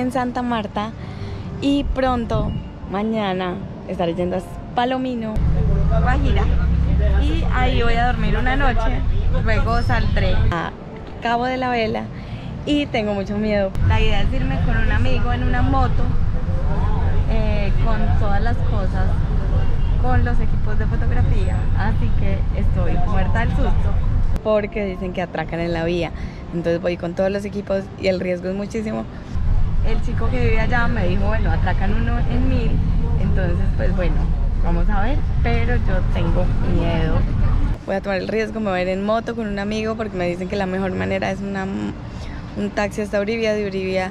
en Santa Marta y pronto, mañana, estaré yendo a Palomino, Guajira, y ahí voy a dormir una noche. Luego saldré a Cabo de la Vela y tengo mucho miedo. La idea es irme con un amigo en una moto, con todas las cosas, con los equipos de fotografía, así que estoy muerta del susto porque dicen que atracan en la vía. Entonces voy con todos los equipos y el riesgo es muchísimo. El chico que vive allá me dijo, bueno, atracan uno en 1000, entonces pues bueno, vamos a ver, pero yo tengo miedo. Voy a tomar el riesgo, me voy a ir en moto con un amigo porque me dicen que la mejor manera es un taxi hasta Uribia, de Uribia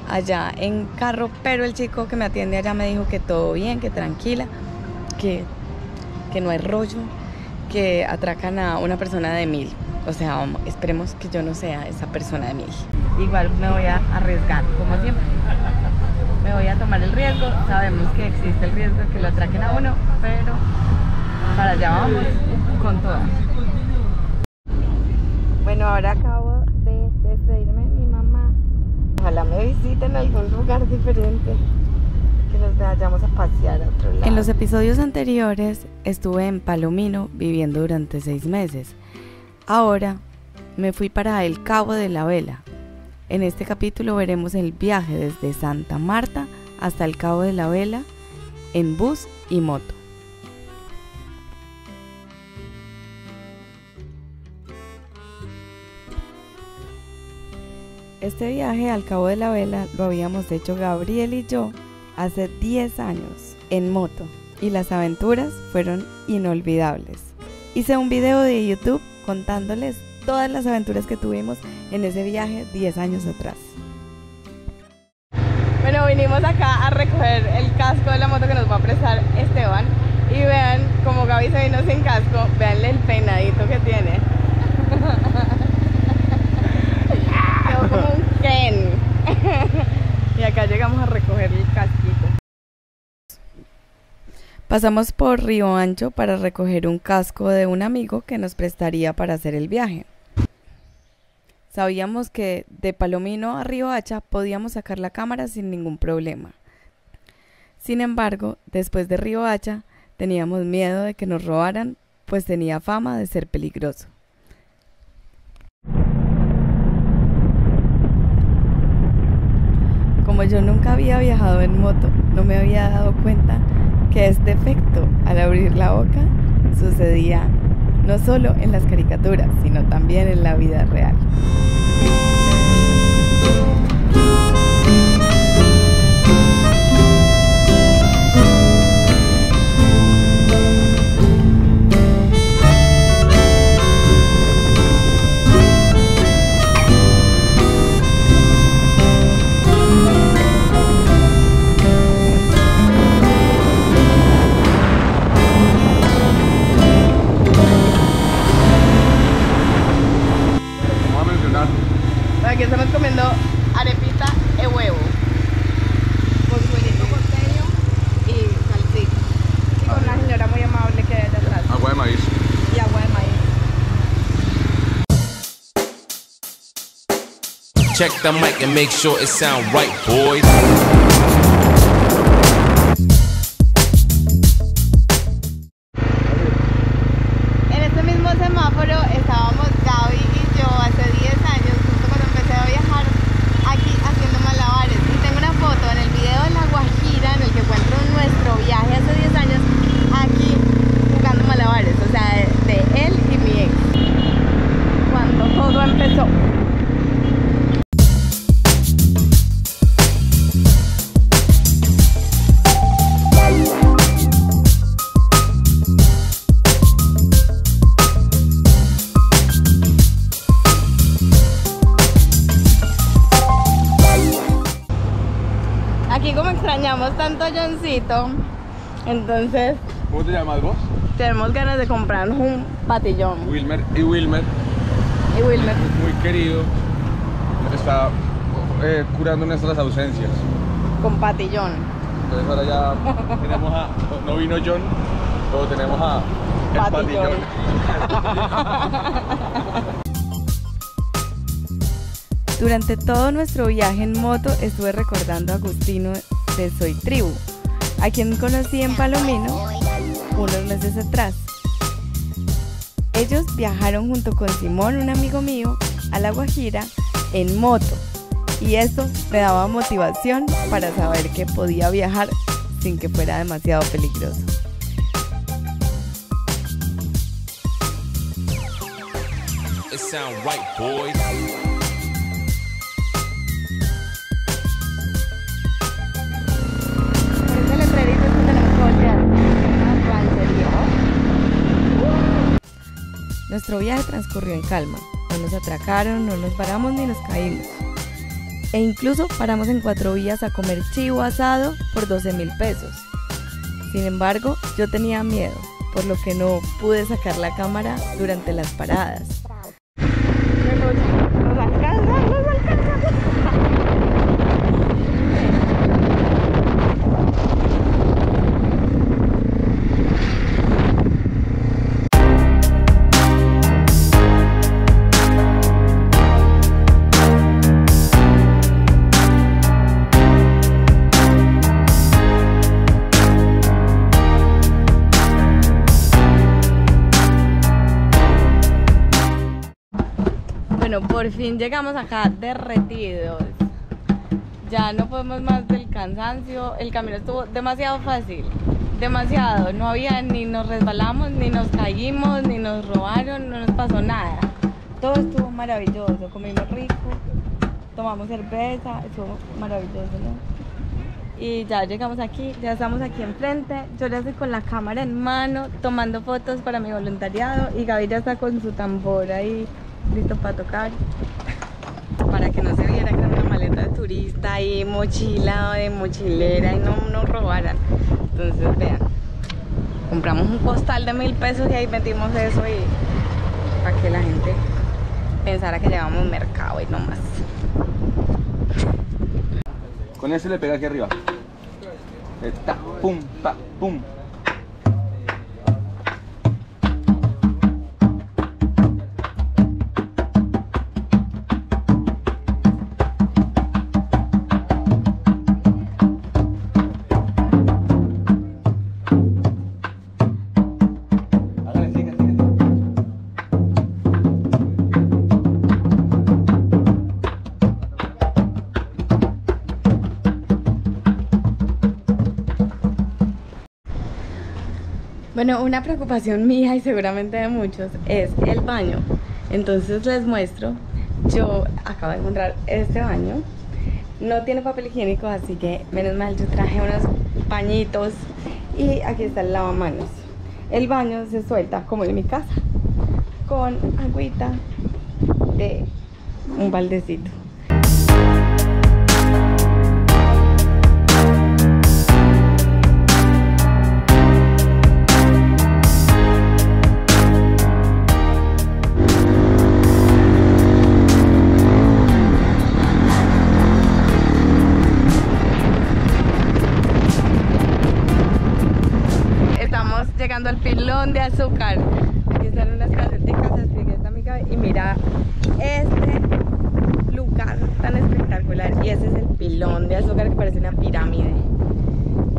allá en carro, pero el chico que me atiende allá me dijo que todo bien, que tranquila, que no hay rollo, que atracan a una persona de 1000. O sea, vamos, esperemos que yo no sea esa persona de 1000. Igual me voy a arriesgar, como siempre. Me voy a tomar el riesgo. Sabemos que existe el riesgo de que lo atraquen a uno, pero para allá vamos con todo. Bueno, ahora acabo de despedirme de mi mamá. Ojalá me visiten en algún lugar diferente, que nos vayamos a pasear a otro lado. En los episodios anteriores estuve en Palomino viviendo durante 6 meses. Ahora me fui para el Cabo de la Vela. En este capítulo veremos el viaje desde Santa Marta hasta el Cabo de la Vela en bus y moto. Este viaje al Cabo de la Vela lo habíamos hecho Gabriel y yo hace 10 años en moto y las aventuras fueron inolvidables. Hice un video de YouTube contándoles todas las aventuras que tuvimos en ese viaje 10 años atrás. Bueno, vinimos acá a recoger el casco de la moto que nos va a prestar Esteban. Y vean, como Gaby se vino sin casco, veanle el peinadito que tiene. Quedó como un Ken. Y acá llegamos a recoger el casquito. Pasamos por Río Ancho para recoger un casco de un amigo que nos prestaría para hacer el viaje. Sabíamos que de Palomino a Río Hacha podíamos sacar la cámara sin ningún problema. Sin embargo, después de Río Hacha teníamos miedo de que nos robaran, pues tenía fama de ser peligroso. Como yo nunca había viajado en moto, no me había dado cuenta que este efecto al abrir la boca sucedía no solo en las caricaturas, sino también en la vida real. Aquí estamos comiendo arepita de huevo con suelito costeño y salsita. Y con una señora muy amable que hay allá atrás. Agua de maíz. Y agua de maíz. Check the mic and make sure it sound right, boys. En este mismo semáforo estábamos Gaby y yo hace 10 años, justo cuando empecé a viajar aquí haciendo malabares. Y tengo una foto en el video de La Guajira en el que encuentro nuestro viaje hace 10 años aquí jugando malabares, o sea, de él y mi ex. Cuando todo empezó. Aquí como extrañamos tanto a Johncito, entonces... ¿Cómo te llamas vos? Tenemos ganas de comprarnos un patillón. Wilmer. Y Wilmer, muy querido, está curando nuestras ausencias. Con patillón. Entonces ahora ya tenemos a... No vino John, pero tenemos a... El patillón. Durante todo nuestro viaje en moto estuve recordando a Agustino de Soy Tribu, a quien conocí en Palomino unos meses atrás. Ellos viajaron junto con Simón, un amigo mío, a La Guajira en moto, y esto me daba motivación para saber que podía viajar sin que fuera demasiado peligroso. It sound right, boys. Nuestro viaje transcurrió en calma, no nos atracaron, no nos paramos ni nos caímos. E incluso paramos en 4 vías a comer chivo asado por 12.000 pesos. Sin embargo, yo tenía miedo, por lo que no pude sacar la cámara durante las paradas. ¡Nos alcanza! ¡Nos alcanza! Bueno, por fin llegamos acá derretidos. Ya no podemos más del cansancio. El camino estuvo demasiado fácil. Demasiado. No había ni nos resbalamos, ni nos caímos, ni nos robaron, no nos pasó nada. Todo estuvo maravilloso. Comimos rico, tomamos cerveza, estuvo maravilloso, ¿no? Y ya llegamos aquí, ya estamos aquí enfrente. Yo ya estoy con la cámara en mano, tomando fotos para mi voluntariado. Y Gaby ya está con su tambor ahí, listo para tocar, para que no se viera que era una maleta de turista y mochila de mochilera y no nos robaran. Entonces vean, compramos un costal de 1.000 pesos y ahí metimos eso, y para que la gente pensara que llevamos mercado y no más. Con ese le pega aquí arriba. Ta, pum, pa, pum. Bueno, una preocupación mía y seguramente de muchos es el baño. Entonces les muestro. Yo acabo de encontrar este baño. No tiene papel higiénico, así que menos mal yo traje unos pañitos. Y aquí está el lavamanos. El baño se suelta como en mi casa, con agüita de un baldecito. Llegando al Pilón de Azúcar. Aquí están unas caseticas, expliqué esta amiga, y mira este lugar tan espectacular. Y ese es el Pilón de Azúcar, que parece una pirámide.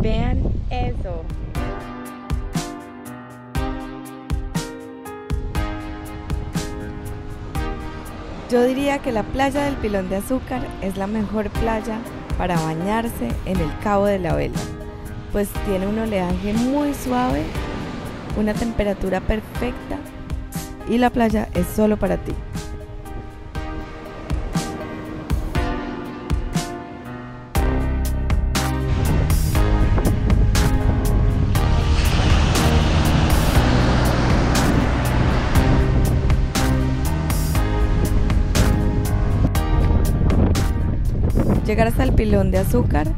Vean eso. Yo diría que la playa del Pilón de Azúcar es la mejor playa para bañarse en el Cabo de la Vela, pues tiene un oleaje muy suave, una temperatura perfecta, y la playa es solo para ti. Llegar hasta el Pilón de Azúcar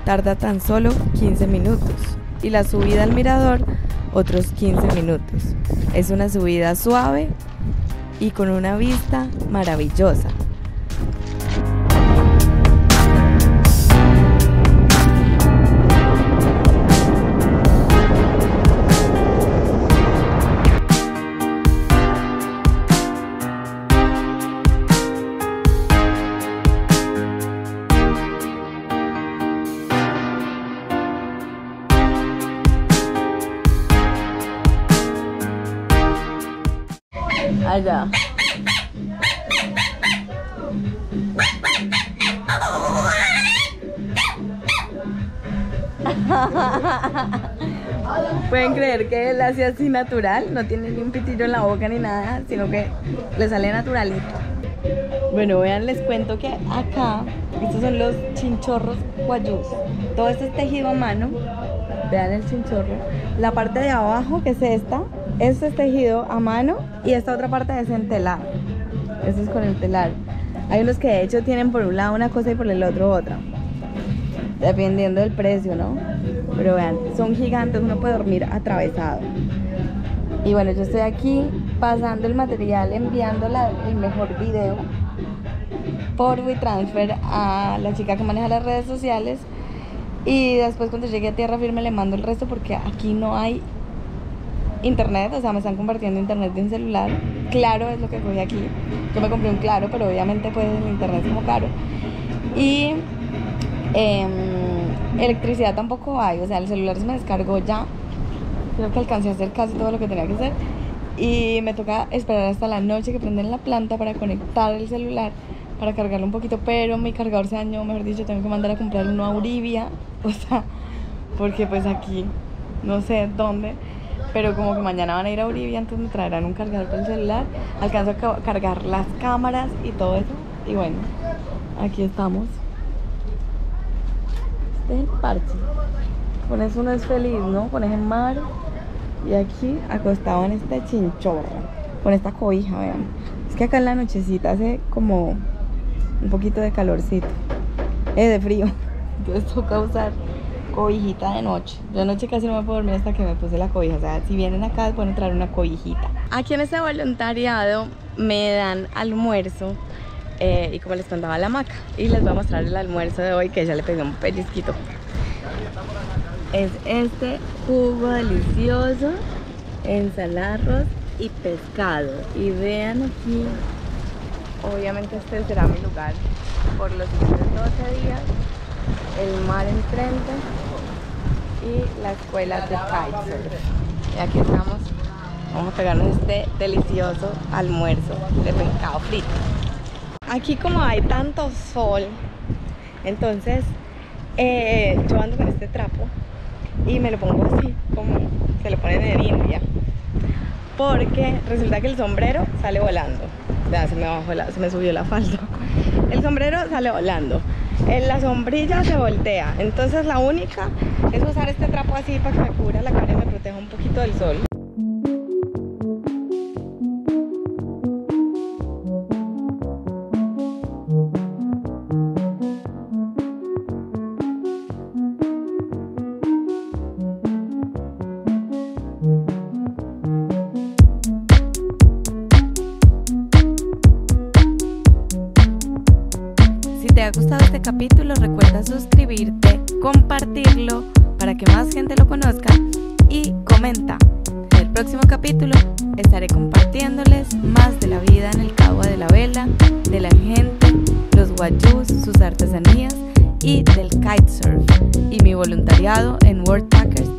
tarda tan solo 15 minutos y la subida al mirador otros 15 minutos. Es una subida suave y con una vista maravillosa. Allá. Pueden creer que él hace así natural, no tiene ni un pitillo en la boca ni nada, sino que le sale naturalito. Bueno, vean, les cuento que acá, estos son los chinchorros guayús. Todo esto es tejido a mano. Vean el chinchorro. La parte de abajo, que es esta, esto es tejido a mano y esta otra parte es en telar. Esto es con el telar. Hay unos que de hecho tienen por un lado una cosa y por el otro otra, dependiendo del precio, ¿no? Pero vean, son gigantes, uno puede dormir atravesado. Y bueno, yo estoy aquí pasando el material, enviando el mejor video por WeTransfer a la chica que maneja las redes sociales. Y después cuando llegue a tierra firme le mando el resto porque aquí no hay internet, o sea, me están compartiendo internet de un celular. Claro es lo que cogí aquí. Yo me compré un Claro, pero obviamente pues el internet es como caro. Y electricidad tampoco hay, o sea, el celular se me descargó ya. Creo que alcancé a hacer casi todo lo que tenía que hacer. Y me toca esperar hasta la noche que prenden la planta para conectar el celular, para cargarlo un poquito, pero mi cargador se dañó, mejor dicho, tengo que mandar a comprar uno a Uribia, o sea, porque pues aquí, no sé dónde, pero como que mañana van a ir a Uribia, entonces me traerán un cargador para el celular, alcanzo a cargar las cámaras y todo eso, y bueno, aquí estamos. Este es el parche, con eso uno es feliz, ¿no? Pones el mar, y aquí acostado en este chinchorro, con esta cobija, vean, es que acá en la nochecita hace como un poquito de calorcito, de frío, entonces toca usar cobijita de noche. Yo anoche casi no me puedo dormir hasta que me puse la cobija, o sea, si vienen acá pueden traer una cobijita. Aquí en este voluntariado me dan almuerzo y como les contaba la hamaca, y les voy a mostrar el almuerzo de hoy que ya le pegué un pellizquito. Es este jugo delicioso, ensalada, arroz y pescado, y vean aquí. Obviamente este será mi lugar por los siguientes 12 días. El mar enfrente y la escuela de kitesurf. Y aquí estamos. Vamos a pegarnos este delicioso almuerzo de pescado frito. Aquí como hay tanto sol, entonces yo ando con este trapo y me lo pongo así, como se lo ponen en India. Porque resulta que el sombrero sale volando. Ya se me subió la falda. El sombrero sale volando. La sombrilla se voltea. Entonces la única es usar este trapo así para que me cubra la cara y me proteja un poquito del sol. Si te ha gustado este capítulo, recuerda suscribirte, compartirlo para que más gente lo conozca y comenta. En el próximo capítulo estaré compartiéndoles más de la vida en el Cabo de la Vela, de la gente, los guayús, sus artesanías y del kitesurf y mi voluntariado en Worldpackers